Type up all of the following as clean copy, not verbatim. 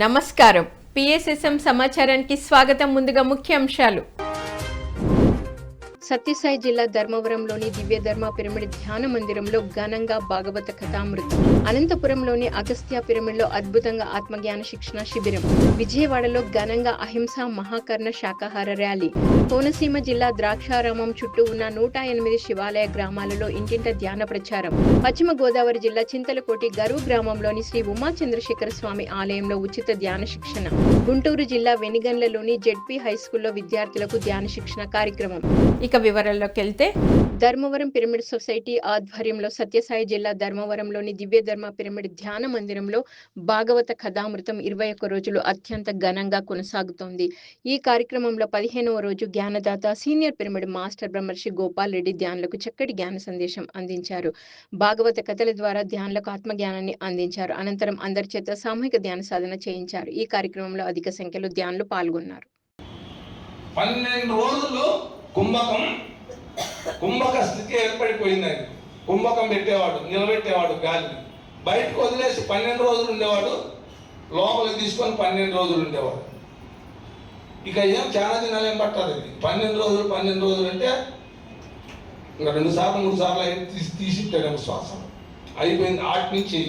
నమస్కారం. పిఎస్ఎస్ఎం సమాచారానికి స్వాగతం. ముందుగా ముఖ్యాంశాలు. సత్యసాయి జిల్లా ధర్మవరంలోని దివ్యధర్మ పిరమిడ్ ధ్యాన మందిరంలో ఘనంగా భాగవత కథామృతం. అనంతపురంలోని అగస్త్య పిరమిడ్లో అద్భుతంగా ఆత్మజ్ఞాన శిక్షణ శిబిరం. విజయవాడలో ఘనంగా అహింస మహాకర్ణ శాకాహార ర్యాలీ. కోనసీమ జిల్లా ద్రాక్షారామం చుట్టూ ఉన్న 108 శివాలయ గ్రామాలలో ఇంటింట ధ్యాన ప్రచారం. పశ్చిమ గోదావరి జిల్లా చింతలకోటి గరువు గ్రామంలోని శ్రీ ఉమా చంద్రశేఖర స్వామి ఆలయంలో ఉచిత ధ్యాన శిక్షణ. గుంటూరు జిల్లా వెనిగండ్లలోని జెడ్పీ హైస్కూల్లో విద్యార్థులకు ధ్యాన శిక్షణ కార్యక్రమం. ఇక వివరాల్లోకి వెళ్తే, ధర్మవరం పిరమిడ్ సొసైటీ ఆధ్వర్యంలో సత్యసాయి జిల్లా ధర్మవరంలోని దివ్యధర్మ పిరమిడ్ ధ్యాన మందిరంలో భాగవత కథామృతం 21 రోజులు అత్యంత ఘనంగా కొనసాగుతోంది. ఈ కార్యక్రమంలో 15వ రోజు జ్ఞానదాత సీనియర్ పిరమిడ్ మాస్టర్ బ్రహ్మర్షి గోపాల్ రెడ్డి ధ్యానులకు చక్కటి జ్ఞాన సందేశం అందించారు. భాగవత కథల ద్వారా ధ్యానులకు ఆత్మజ్ఞానాన్ని అందించారు. అనంతరం అందరి చేత సామూహిక ధ్యాన సాధన చేయించారు. ఈ కార్యక్రమంలో అధిక సంఖ్యలో ధ్యానులు పాల్గొన్నారు. 12 రోజులు కుంభక స్థితి ఏర్పడిపోయింది. కుంభకం పెట్టేవాడు, నిలబెట్టేవాడు గాలిని. బయటకు వదిలేసి 12 రోజులు ఉండేవాడు, లోపలికి తీసుకొని 12 రోజులు ఉండేవాడు. ఇక ఏం చాలా దినాలు ఏం పట్టాలి. 12 రోజులు అంటే ఇంకా 2 సార్లు 3 సార్లు తీసిట్టాడేమో శ్వాస అయిపోయింది. ఆటి నుంచి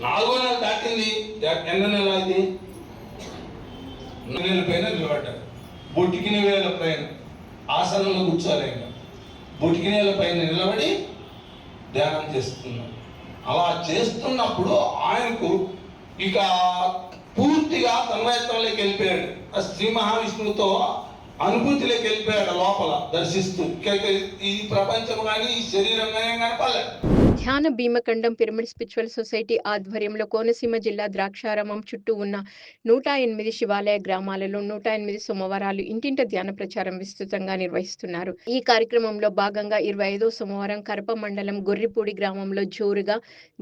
4వ నెల దాటింది. ఎన్న నెల అది 4 నెలల పైన నిలబడ్డాడు. బొట్టికిన వేల పైన ఆసనంలో కూర్చోలే, బొటికినేల పైన నిలబడి ధ్యానం చేస్తున్నాడు. అలా చేస్తున్నప్పుడు ఆయనకు ఇక పూర్తిగా తన్మయత్వంలోకి వెళ్ళిపోయాడు. ఆ శ్రీ మహావిష్ణువుతో అనుభూతిలోకి వెళ్ళిపోయాడు. లోపల దర్శిస్తూ ఈ ప్రపంచం కానీ ఈ శరీరం కానీ కనపడలేదు. ధ్యాన భీమఖండం పిరమిడ్ స్పిరిచువల్ సొసైటీ ఆధ్వర్యంలో కోనసీమ జిల్లా ద్రాక్షారామం చుట్టూ ఉన్న 108 శివాలయ గ్రామాలలో 108 సోమవారాలు ఇంటింట ధ్యాన ప్రచారం విస్తృతంగా నిర్వహిస్తున్నారు. ఈ కార్యక్రమంలో భాగంగా 25వ సోమవారం కరప మండలం గొర్రిపూడి గ్రామంలో జోరుగా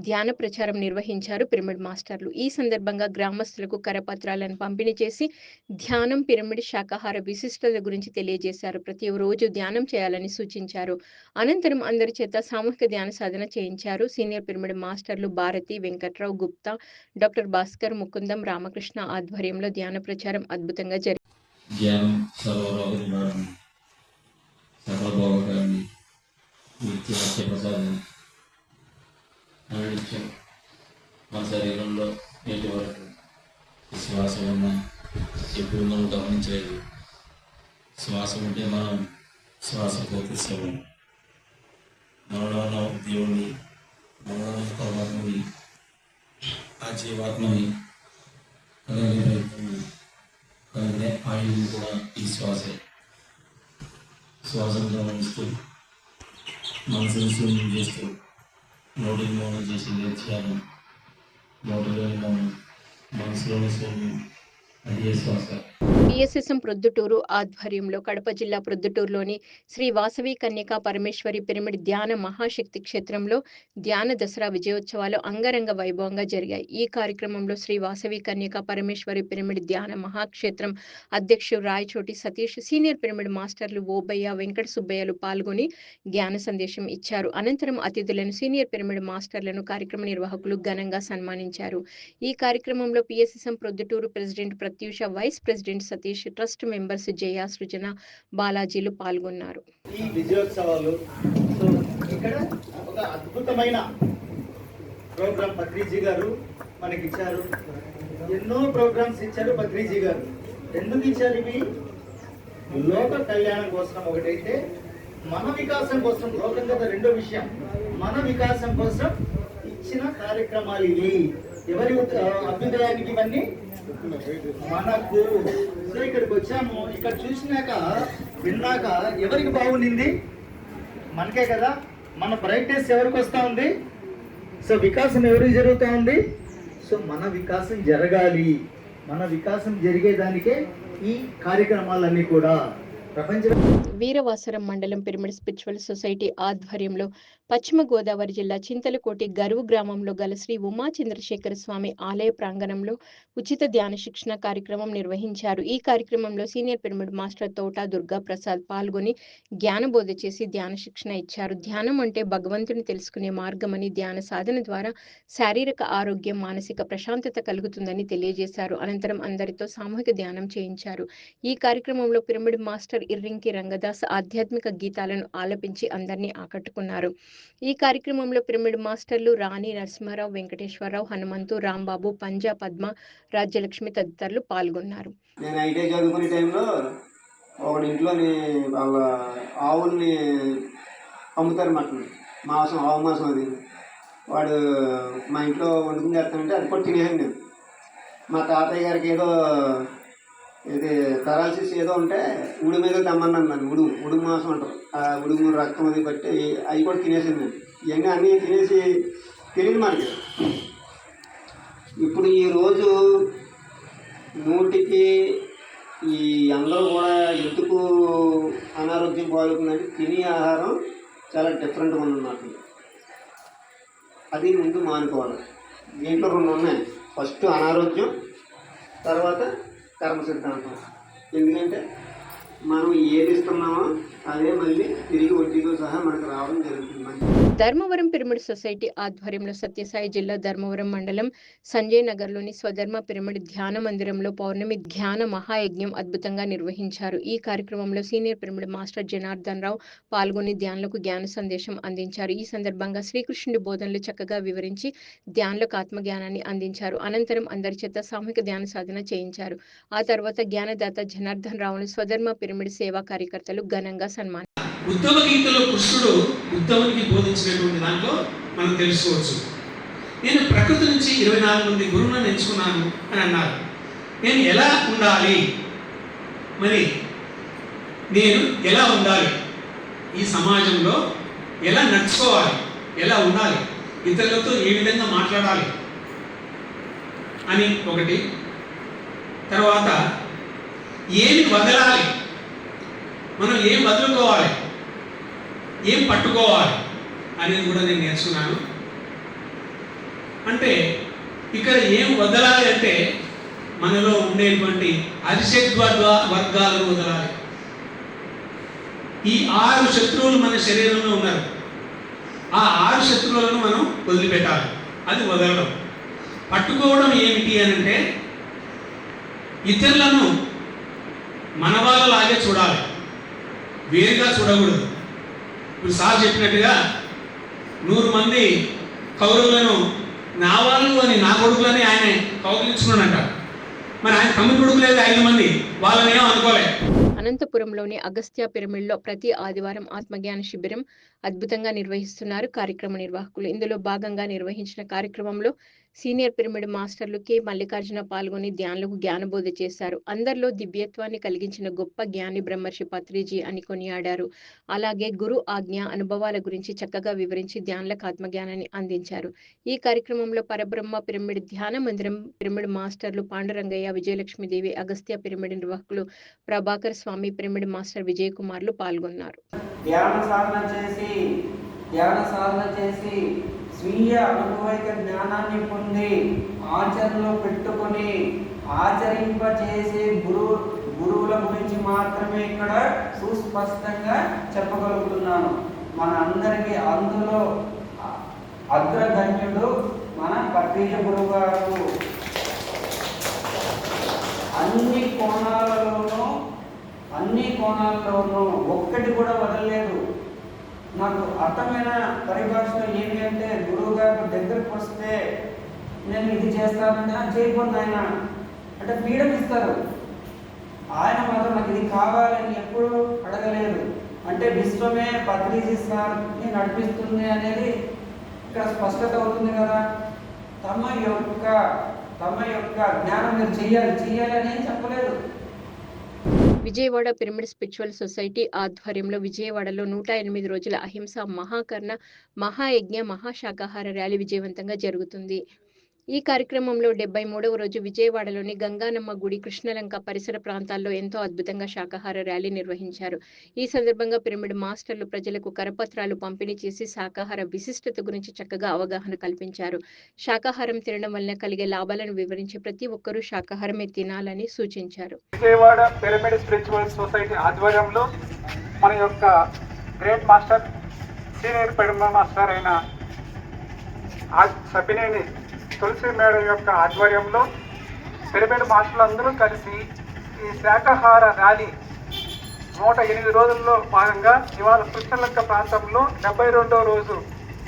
ధ్యాన ప్రచారం నిర్వహించారు పిరమిడ్ మాస్టర్లు. ఈ సందర్భంగా గ్రామస్తులకు కరపత్రాలను పంపిణీ చేసి ధ్యానం, పిరమిడ్, శాకాహార విశిష్టత గురించి తెలియజేశారు. ప్రతి రోజు ధ్యానం చేయాలని సూచించారు. అనంతరం అందరి చేత సామూహిక ధ్యాన సాధన చేయించారు. సీనియర్ పిరమిడ్ మాస్టర్లు భారతి, వెంకట్రావు, గుప్తా, డాక్టర్ భాస్కర్, ముకుందం, రామకృష్ణ ఆధ్వర్యంలో ధ్యాన ప్రచారం అద్భుతంగా జరిగింది. మన శరీరంలో ఎటువంటి శ్వాస ఉన్నా ఎప్పుడు మనం గమనించలేదు. శ్వాస ఉంటే మనం శ్వాస పోతిస్తాము. మనలో దేవుని, మనలో పరమాత్మని, ఆ జీవాత్మని కలిగే ఆయుధం కూడా ఈ శ్వాసే. శ్వాసను గమనిస్తూ మనసును శూన్యం చేస్తూ నోటిని మౌనం చేసి ధ్యానం, నోటిలోని మౌనం, మనసులోని శూన్యం, అదే శ్వాస. పిఎస్ఎస్ఎం ప్రొద్దుటూరు ఆధ్వర్యంలో కడప జిల్లా ప్రొద్దుటూరులోని శ్రీ వాసవి కన్యకా పరమేశ్వరి పిరమిడ్ ధ్యాన మహాశక్తి క్షేత్రంలో ధ్యాన దసరా విజయోత్సవాలు అంగరంగ వైభవంగా జరిగాయి. ఈ కార్యక్రమంలో శ్రీ వాసవి కన్యకా పరమేశ్వరి పిరమిడ్ ధ్యాన మహాక్షేత్రం అధ్యక్షుడు రాయచోటి సతీష్, సీనియర్ పిరమిడ్ మాస్టర్లు ఓబయ్య, వెంకట సుబ్బయ్యలు పాల్గొని జ్ఞాన సందేశం ఇచ్చారు. అనంతరం అతిథులను, సీనియర్ పిరమిడ్ మాస్టర్లను కార్యక్రమ నిర్వాహకులు ఘనంగా సన్మానించారు. ఈ కార్యక్రమంలో PSSM Proddatur president Pratyusha, vice president Satish, trust members Jaya, Srujana, బాలాజీలు పాల్గొన్నారు. ఈ విజయోత్సవాలు ఇక్కడ ఒక అద్భుతమైన ప్రోగ్రాం పత్రిజీ గారు మనకి ఇచ్చారు. ఎన్నో ప్రోగ్రామ్స్ ఇచ్చారు పత్రిజీ గారు. ఎందుకు ఇచ్చారు ఇవి? లోక కళ్యాణం కోసం ఒకటైతే, మన వికాసం కోసం. లోకం కదా రెండో విషయం. మన వికాసం కోసం ఇచ్చిన కార్యక్రమాలు ఇవి. ఎవరి అభ్యుదయానికి ఇవన్నీ మనకు. సో ఇక్కడికి వచ్చాము. ఇక్కడ చూసినాక, విన్నాక ఎవరికి బాగుండింది? మనకే కదా. మన బ్రైట్నెస్ ఎవరికి వస్తూ ఉంది? సో వికాసం ఎవరికి జరుగుతూ ఉంది? సో మన వికాసం జరగాలి. మన వికాసం జరిగేదానికే ఈ కార్యక్రమాలన్నీ కూడా. ప్రపంచ వీరవాసరం మండలం పిరమిడ్ స్పిరిచువల్ సొసైటీ ఆధ్వర్యంలో పశ్చిమ గోదావరి జిల్లా చింతలకోటి గరువు గ్రామంలో గల శ్రీ ఉమా చంద్రశేఖర స్వామి ఆలయ ప్రాంగణంలో ఉచిత ధ్యాన శిక్షణ కార్యక్రమం నిర్వహించారు. ఈ కార్యక్రమంలో సీనియర్ పిరమిడ్ మాస్టర్ తోట దుర్గా ప్రసాద్ పాల్గొని జ్ఞానబోధ చేసి ధ్యాన శిక్షణ ఇచ్చారు. ధ్యానం అంటే భగవంతుని తెలుసుకునే మార్గమని, ధ్యాన సాధన ద్వారా శారీరక ఆరోగ్యం, మానసిక ప్రశాంతత కలుగుతుందని తెలియజేశారు. అనంతరం అందరితో సామూహిక ధ్యానం చేయించారు. ఈ కార్యక్రమంలో పిరమిడ్ మాస్టర్ ఇర్రింకి రంగదాస్ ఆధ్యాత్మిక గీతాలను ఆలపించి అందరినీ ఆకట్టుకున్నారు. ఈ కార్యక్రమంలో పిరమిడ్ మాస్టర్లు రాణి నరసింహారావు, వెంకటేశ్వరరావు, హనుమంతు, రాంబాబు, పంజా, పద్మ, రాజ్యలక్ష్మి తదితరులు పాల్గొన్నారు. నేను ఐటీ చదువుకునే టైంలో ఒకటి ఇంట్లోని వాళ్ళ ఆవుల్ని అమ్ముతారు మటన్ మాంసం, ఆవు మాంసం. అది వాడు మా ఇంట్లో వండుకుని చేస్తానంటే అది కూడా తినేసాను నేను. మా తాతయ్య గారికి ఏదో ఇది పెరాలసిస్ ఏదో ఉంటే ఉడుము మీద తెమ్మన్నాను నన్ను. ఉడుము మాంసం అంటారు, ఆ ఉడుము రక్తం అది బట్టి అవి కూడా తినేసాను నేను. ఇవన్నీ అన్నీ తినేసి తెలియదు మనకి. ఇప్పుడు ఈరోజు నూటికి ఈ అందరూ కూడా ఎందుకు అనారోగ్యం పాల్గొందంటే తినే ఆహారం చాలా డిఫరెంట్గా ఉంది నాకు. అది ముందు మానుకోవాలి. దీంట్లో 2 ఉన్నాయి. ఫస్ట్ అనారోగ్యం, తర్వాత కర్మ సిద్ధాంతం. ఎందుకంటే మనం ఏది ఇస్తున్నామో అదే మళ్ళీ తిరిగి వడ్డీతో సహా మనకు రావడం జరుగుతుంది. ధర్మవరం పిరమిడ్ సొసైటీ ఆధ్వర్యంలో సత్యసాయి జిల్లా ధర్మవరం మండలం సంజయ్ నగర్లోని స్వధర్మ పిరమిడ్ ధ్యాన మందిరంలో పౌర్ణమి ధ్యాన మహాయజ్ఞం అద్భుతంగా నిర్వహించారు. ఈ కార్యక్రమంలో senior pyramid master Janardhan Rao పాల్గొని ధ్యానులకు జ్ఞాన సందేశం అందించారు. ఈ సందర్భంగా శ్రీకృష్ణుడి బోధనలు చక్కగా వివరించి ధ్యానులకు ఆత్మజ్ఞానాన్ని అందించారు. అనంతరం అందరి చేత సామూహిక ధ్యాన సాధన చేయించారు. ఆ తర్వాత జ్ఞానదాత జనార్దన్ రావును స్వధర్మ పిరమిడ్ సేవా కార్యకర్తలు ఘనంగా సన్మానించారు. ఉత్తమ గీతలో కృష్ణుడు ఉత్తమునికి బోధించినటువంటి దాంట్లో మనం తెలుసుకోవచ్చు. నేను ప్రకృతి నుంచి 24 మంది గురువులను ఎంచుకున్నాను అని అన్నారు. నేను ఎలా ఉండాలి, మరి నేను ఎలా ఉండాలి, ఈ సమాజంలో ఎలా నడుచుకోవాలి, ఎలా ఉండాలి, ఇతరులతో ఏ విధంగా మాట్లాడాలి అని ఒకటి. తర్వాత ఏమి వదలాలి, మనం ఏం వదులుకోవాలి, ఏం పట్టుకోవాలి అనేది కూడా నేను నేర్చుకున్నాను. అంటే ఇక్కడ ఏం వదలాలి అంటే మనలో ఉండేటువంటి అరిషడ్ వర్గాలను వదలాలి. ఈ 6 శత్రువులు మన శరీరంలో ఉన్నారు. ఆ 6 శత్రువులను మనం వదిలిపెట్టాలి. అది వదలడం. పట్టుకోవడం ఏమిటి అని అంటే ఇతరులను మన వాళ్ళలాగే చూడాలి, వేరుగా చూడకూడదు. ఇప్పుడు సార్ చెప్పినట్టుగా 100 మంది కౌరవులను నా వాళ్ళు అని, నా కొడుకులని ఆయన కౌగిలించుకున్నాడంట. మరి ఆయన తమ్ముడు కొడుకు లేదు 5 మంది, వాళ్ళని ఏం అనుకోలే. అనంతపురంలోని అగస్త్య పిరమిడ్లో ప్రతి ఆదివారం ఆత్మజ్ఞాన శిబిరం అద్భుతంగా నిర్వహిస్తున్నారు కార్యక్రమ నిర్వాహకులు. ఇందులో భాగంగా నిర్వహించిన కార్యక్రమంలో సీనియర్ పిరమిడ్ మాస్టర్లు కె మల్లికార్జున పాల్గొని ధ్యానులకు జ్ఞానబోధ చేశారు. అందరిలో దివ్యత్వాన్ని కలిగించిన గొప్ప జ్ఞాని బ్రహ్మర్షి పత్రిజీ అని కొనియాడారు. అలాగే గురు ఆజ్ఞ అనుభవాల గురించి చక్కగా వివరించి ధ్యానులకు ఆత్మజ్ఞానాన్ని అందించారు. ఈ కార్యక్రమంలో పరబ్రహ్మ పిరమిడ్ ధ్యాన మందిరం పిరమిడ్ మాస్టర్లు పాండురంగయ్య, విజయలక్ష్మీదేవి, అగస్త్య పిరమిడ్ నిర్వాహకులు ప్రభాకర్ స్వామి, పిరమిడ్ మాస్టర్ విజయ్ కుమార్లు పాల్గొన్నారు. ధ్యాన సాధన చేసి స్వీయ అనుభవైక జ్ఞానాన్ని పొంది ఆచరణలో పెట్టుకొని ఆచరింపచేసే గురువుల గురించి మాత్రమే ఇక్కడ సుస్పష్టంగా చెప్పగలుగుతున్నాను. మన అందరికీ అందులో అగ్రగణ్యుడు మన పత్రిజ గురువు గారు. అన్ని కోణాల్లోనూ ఒక్కటి కూడా వదలలేదు. నాకు అర్థమైన పరిభాషలో ఏంటి అంటే, గురువు గారు దగ్గరకు వస్తే నేను ఇది చేస్తానంటే చేయకూడదు ఆయన అంటే ఫ్రీడమ్ ఇస్తారు. ఆయన మాత్రం నాకు ఇది కావాలని ఎప్పుడు అడగలేదు. అంటే విశ్వమే పత్రిజీ సార్ని నడిపిస్తుంది అనేది ఇక్కడ స్పష్టత అవుతుంది కదా. తమ యొక్క జ్ఞానం మీరు చెయ్యాలని చెప్పలేదు. విజయవాడ పిరమిడ్ స్పిరిచువల్ సొసైటీ ఆధ్వర్యంలో విజయవాడలో 108 రోజుల అహింస మహాకర్ణ మహాయజ్ఞ మహాశాకాహార ర్యాలీ విజయవంతంగా జరుగుతుంది. ఈ కార్యక్రమంలో 73వ రోజు విజయవాడలోని గంగానమ్మ గుడి, కృష్ణలంక పరిసర ప్రాంతాల్లో ఎంతో అద్భుతంగా శాకాహార ర్యాలీ నిర్వహించారు. ఈ సందర్భంగా పిరమిడ్ మాస్టర్లు ప్రజలకు కరపత్రాలు పంపిణీ చేసి శాకాహార విశిష్టత గురించి చక్కగా అవగాహన కల్పించారు. శాకాహారం తినడం వలన కలిగే లాభాలను వివరించి ప్రతి ఒక్కరూ శాకాహారమే తినాలని సూచించారు. విజయవాడ పిరమిడ్ స్పిరిచువల్ సొసైటీ ఆధ్వర్యంలో మన యొక్క great master, senior pyramid master అయిన సబ్బినేని తులసి మేడం యొక్క ఆధ్వర్యంలో పిరమిడ్ మాస్టర్లందరూ కలిసి ఈ శాకాహార ర్యాలీ 108 రోజుల్లో భాగంగా ఇవాళ కృష్ణలంక ప్రాంతంలో 72వ రోజు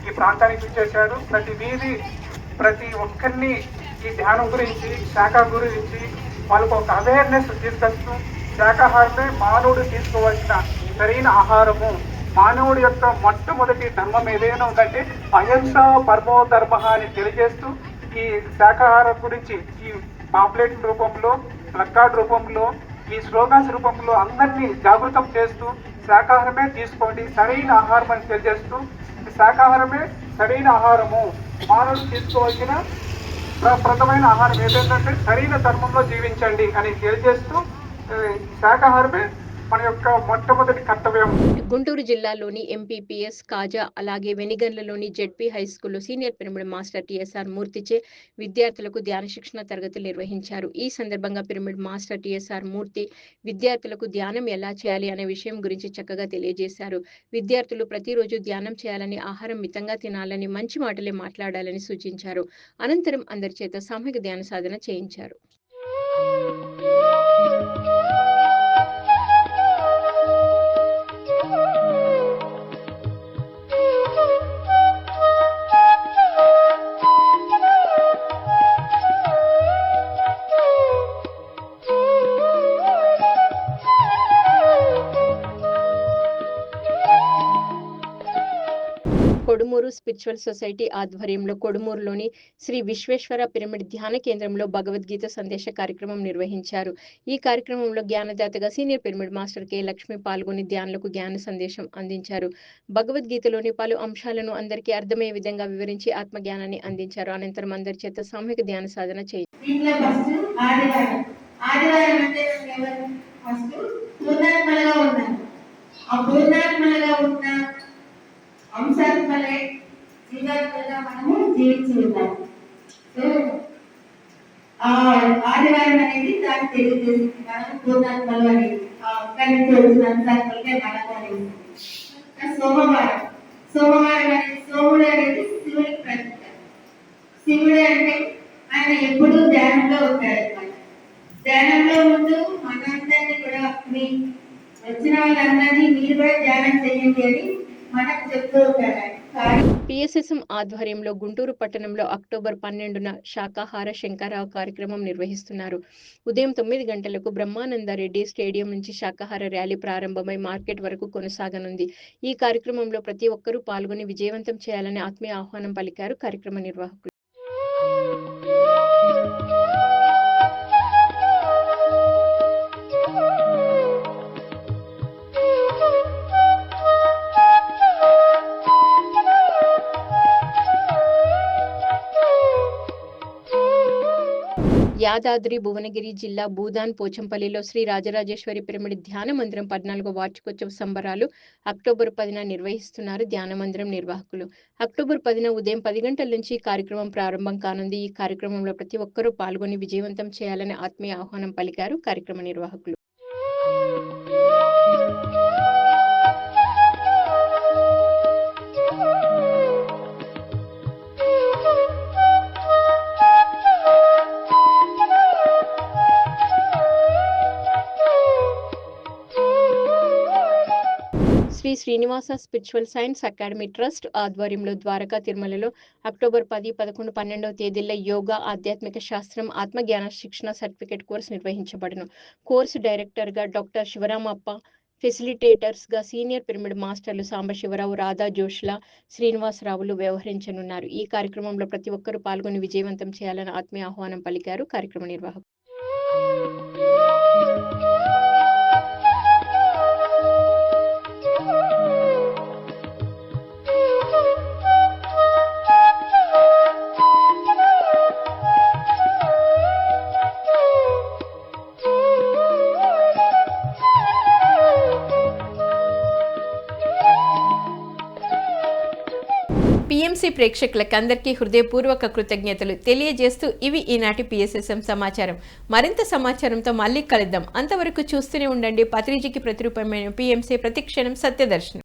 ఈ ప్రాంతానికి ఇచ్చేశారు. ప్రతి వీధి ప్రతి ఒక్కరిని ఈ ధ్యానం గురించి, శాఖ గురించి వాళ్ళకు ఒక అవేర్నెస్ తీసుకొస్తూ శాకాహారమే మానవుడు తీసుకోవాల్సిన సరైన ఆహారము, మానవుడి యొక్క మొట్టమొదటి ధర్మం ఏదైనా ఉందంటే అహింస పరమో ధర్మ అని తెలియజేస్తూ ఈ శాకాహారం గురించి ఈ పాంప్లెట్ రూపంలో, ప్లకార్డ్ రూపంలో, ఈ స్లోగన్స్ రూపంలో అందరినీ జాగృతం చేస్తూ శాకాహారమే తీసుకోండి, సరైన ఆహారం అని తెలియజేస్తూ శాకాహారమే సరైన ఆహారము, మానవుడు తీసుకోవాల్సిన ప్రథమైన ఆహారం ఏదైందంటే సరైన ధర్మంలో జీవించండి అని తెలియజేస్తూ శాకాహారమే మన యొక్క మొట్టమొదటి కర్తవ్యం. గుంటూరు జిల్లాలోని ఎంపీపీఎస్ కాజా, అలాగే వెనిగండ్లలోని జెడ్పీ హై స్కూల్లో సీనియర్ పిరమిడ్ మాస్టర్ టిఎస్ఆర్ మూర్తిచే విద్యార్థులకు ధ్యాన శిక్షణ తరగతులు నిర్వహించారు. ఈ సందర్భంగా పిరమిడ్ మాస్టర్ టిఎస్ఆర్ మూర్తి విద్యార్థులకు ధ్యానం ఎలా చేయాలి అనే విషయం గురించి చక్కగా తెలియజేశారు. విద్యార్థులు ప్రతిరోజు ధ్యానం చేయాలని, ఆహారం మితంగా తినాలని, మంచి మాటలే మాట్లాడాలని సూచించారు. అనంతరం అందరి చేత సామూహిక ధ్యాన సాధన చేయించారు. కొడుమూరు స్పిరిచువల్ సొసైటీ ఆధ్వర్యంలో కొడుమూరులోని శ్రీ విశ్వేశ్వర పిరమిడ్ ధ్యాన కేంద్రంలో భగవద్గీత సందేశ కార్యక్రమం నిర్వహించారు. ఈ కార్యక్రమంలో జ్ఞానదాతగా senior pyramid master K Lakshmi పాల్గొని ధ్యానులకు జ్ఞాన సందేశం అందించారు. భగవద్గీతలోని పలు అంశాలను అందరికీ అర్థమయ్యే విధంగా వివరించి ఆత్మజ్ఞానాన్ని అందించారు. అనంతరం అందరి చేత సామూహిక ధ్యాన సాధన అంశాత్మలే జీవాత్మలుగా మనము జీవించి ఉంటాము. సో ఆదివారం అనేది దాన్ని తెలియజేసింది. మనం పూర్ణాత్మలు అనేది అక్కడి నుంచి వచ్చిన అంశాత్మలకే మనకు అనేది. సోమవారం అనేది సోముడు అనేది శివుడికి ప్రతీక. శివుడు అంటే ఆయన ఎప్పుడూ ధ్యానంలో ఉంటాడు అనమాట. ధ్యానంలో ఉంటూ మనందరినీ కూడా వచ్చిన వాళ్ళందరినీ మీరు కూడా ధ్యానం చేయండి అని మనకు చెప్తూ ఉంటారు. పిఎస్ఎస్ఎం ఆధ్వర్యంలో గుంటూరు పట్టణంలో అక్టోబర్ 12న శాకాహార శంకరావు కార్యక్రమం నిర్వహిస్తున్నారు. ఉదయం 9 గంటలకు బ్రహ్మానందరెడ్డి స్టేడియం నుంచి శాకాహార ర్యాలీ ప్రారంభమై మార్కెట్ వరకు కొనసాగనుంది. ఈ కార్యక్రమంలో ప్రతి ఒక్కరూ పాల్గొని విజయవంతం చేయాలని ఆత్మీయ ఆహ్వానం పలికారు కార్యక్రమ నిర్వాహకులు. యాదాద్రి భువనగిరి జిల్లా భూదాన్ పోచంపల్లిలో శ్రీ రాజరాజేశ్వరి పిరమిడ్ ధ్యాన మందిరం 14వ వార్షికోత్సవ సంబరాలు అక్టోబర్ 10న నిర్వహిస్తున్నారు ధ్యాన మందిరం నిర్వాహకులు. అక్టోబర్ 10న ఉదయం 10 గంటల నుంచి కార్యక్రమం ప్రారంభం కానుంది. ఈ కార్యక్రమంలో ప్రతి ఒక్కరూ పాల్గొని విజయవంతం చేయాలని ఆత్మీయ ఆహ్వానం పలికారు కార్యక్రమ నిర్వాహకులు. Shri Srinivasa spiritual science academy trust ఆధ్వర్యంలో ద్వారకా తిరుమలలో అక్టోబర్ 10, 11, 12వ తేదీల్లో యోగా, ఆధ్యాత్మిక శాస్త్రం, ఆత్మజ్ఞాన శిక్షణ సర్టిఫికేట్ కోర్సు నిర్వహించబడును. కోర్సు డైరెక్టర్గా డాక్టర్ శివరామప్ప, ఫెసిలిటేటర్స్గా సీనియర్ పిరమిడ్ మాస్టర్లు సాంబశివరావు, రాధా జోష్ల, శ్రీనివాసరావులు వ్యవహరించనున్నారు. ఈ కార్యక్రమంలో ప్రతి ఒక్కరూ పాల్గొని విజయవంతం చేయాలని ఆత్మీయ ఆహ్వానం పలికారు కార్యక్రమ నిర్వాహకులు. పిఎంసి ప్రేక్షకులకు అందరికీ హృదయపూర్వక కృతజ్ఞతలు తెలియజేస్తూ ఇవి ఈనాటి పిఎస్ఎస్ఎం సమాచారం. మరింత సమాచారంతో మళ్ళీ కలుద్దాం. అంతవరకు చూస్తూనే ఉండండి పత్రిజీకి ప్రతిరూపమైన పిఎంసి ప్రతిక్షణం సత్యదర్శనం.